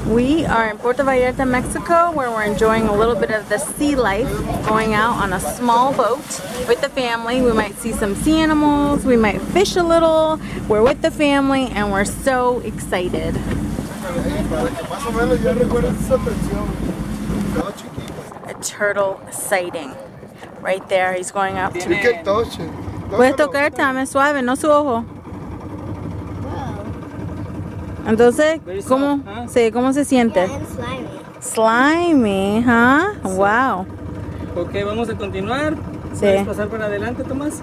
We are in Puerto Vallarta, Mexico, where we're enjoying a little bit of the sea life, going out on a small boat with the family. We might see some sea animals, we might fish a little. We're with the family and we're so excited. A turtle sighting right there. He's going up to. Puedes tocar, dame suave, no su ojo. Entonces, ¿cómo, sí, ¿cómo se siente? Slimy, huh? Wow. Ok, vamos a continuar. Sí. ¿Puedes pasar para adelante, Tomás?